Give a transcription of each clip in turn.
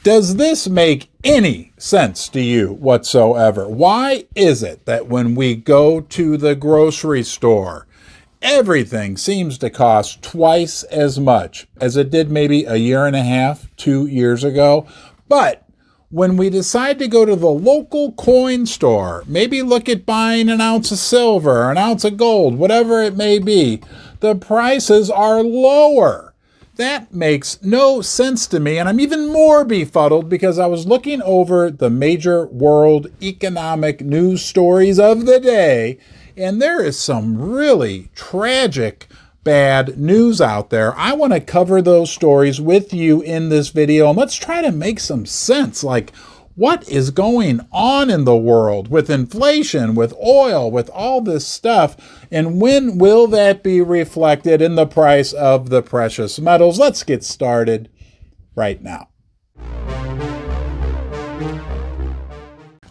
Does this make any sense to you whatsoever? Why is it that when we go to the grocery store, everything seems to cost twice as much as it did maybe a year and a half, 2 years ago? But when we decide to go to the local coin store, maybe look at buying an ounce of silver, an ounce of gold, whatever it may be, the prices are lower. That makes no sense to me, and I'm even more befuddled because I was looking over the major world economic news stories of the day, and there is some really tragic bad news out there. I want to cover those stories with you in this video, and let's try to make some sense. Like, what is going on in the world with inflation, with oil, with all this stuff? And when will that be reflected in the price of the precious metals? Let's get started right now.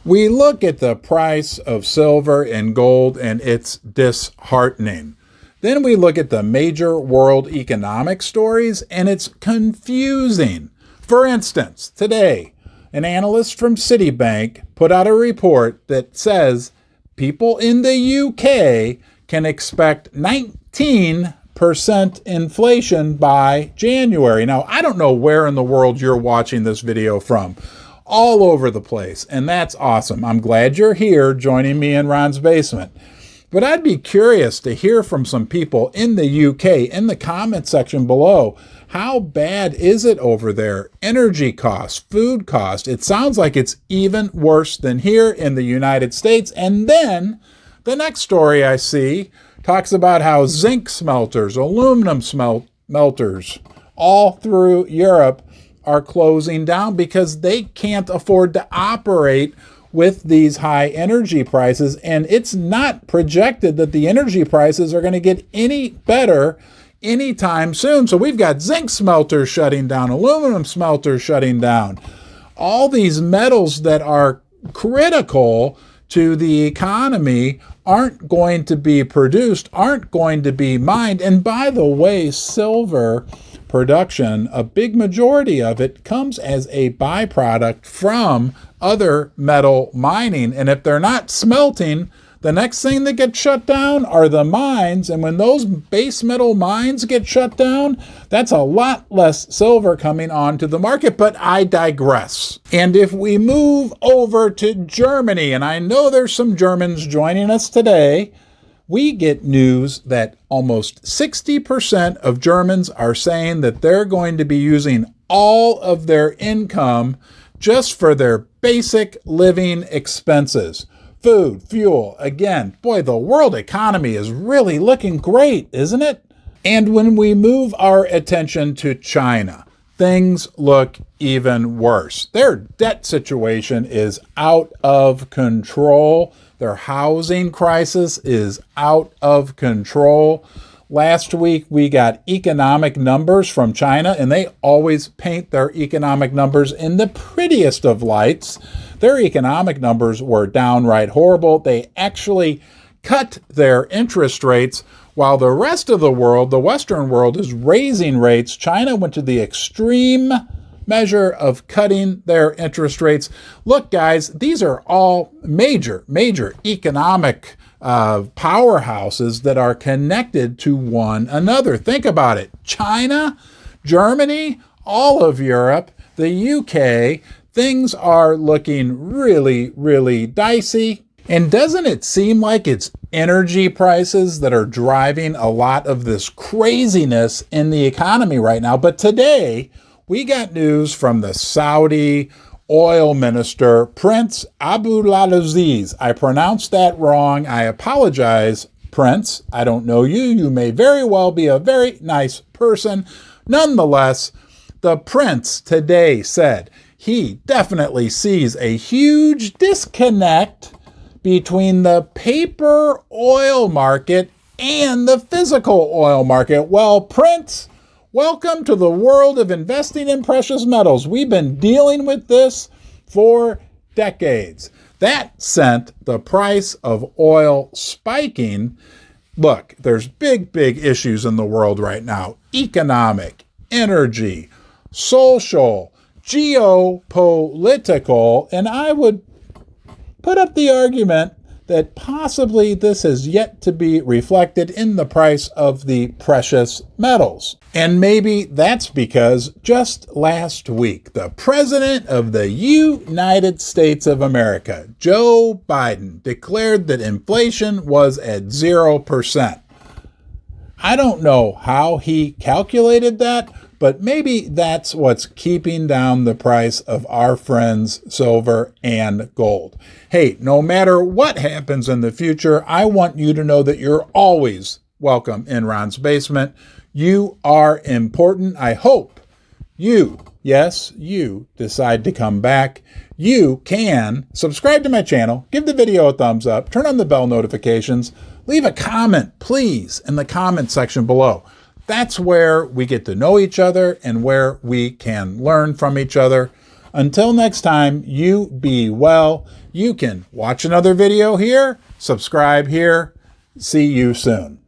We look at the price of silver and gold, and it's disheartening. Then we look at the major world economic stories, and it's confusing. For instance, today, an analyst from Citibank put out a report that says people in the UK can expect 19% inflation by January. Now, I don't know where in the world you're watching this video from. All over the place, and that's awesome. I'm glad you're here joining me in Ron's basement. But I'd be curious to hear from some people in the UK in the comment section below. How bad is it over there? Energy costs, food costs. It sounds like it's even worse than here in the United States. And then the next story I see talks about how zinc smelters, aluminum smelters all through Europe are closing down because they can't afford to operate with these high energy prices. And it's not projected that the energy prices are going to get any better anytime soon. So we've got zinc smelters shutting down, aluminum smelters shutting down. All these metals that are critical to the economy aren't going to be produced, aren't going to be mined. And by the way, silver production, a big majority of it comes as a byproduct from other metal mining. And if they're not smelting, the next thing that gets shut down are the mines. And when those base metal mines get shut down, that's a lot less silver coming onto the market. But I digress. And if we move over to Germany, and I know there's some Germans joining us today, we get news that almost 60% of Germans are saying that they're going to be using all of their income just for their basic living expenses. Food, fuel. Again, boy, the world economy is really looking great, isn't it? And when we move our attention to China, things look even worse. Their debt situation is out of control. Their housing crisis is out of control. Last week, we got economic numbers from China, and they always paint their economic numbers in the prettiest of lights. Their economic numbers were downright horrible. They actually cut their interest rates while the rest of the world, the Western world, is raising rates. China went to the extreme measure of cutting their interest rates. Look, guys, these are all major economic powerhouses that are connected to one another. Think about it. China, Germany, all of Europe, the UK, things are looking really dicey. And doesn't it seem like it's energy prices that are driving a lot of this craziness in the economy right now? But today, we got news from the Saudi oil minister, Prince Abdulaziz. I pronounced that wrong. I apologize, Prince. I don't know you. You may very well be a very nice person. Nonetheless, the prince today said he definitely sees a huge disconnect between the paper oil market and the physical oil market. Well, Prince, welcome to the world of investing in precious metals. We've been dealing with this for decades. That sent the price of oil spiking. Look, there's big issues in the world right now. Economic, energy, social, geopolitical, and I would put up the argument that possibly this has yet to be reflected in the price of the precious metals. And maybe that's because just last week, the President of the United States of America, Joe Biden, declared that inflation was at 0%. I don't know how he calculated that, but maybe that's what's keeping down the price of our friends' silver and gold. Hey, no matter what happens in the future, I want you to know that you're always welcome in Ron's Basement. You are important. I hope you, yes, you decide to come back. You can subscribe to my channel, give the video a thumbs up, turn on the bell notifications, leave a comment, please, in the comment section below. That's where we get to know each other and where we can learn from each other. Until next time, you be well. You can watch another video here, subscribe here. See you soon.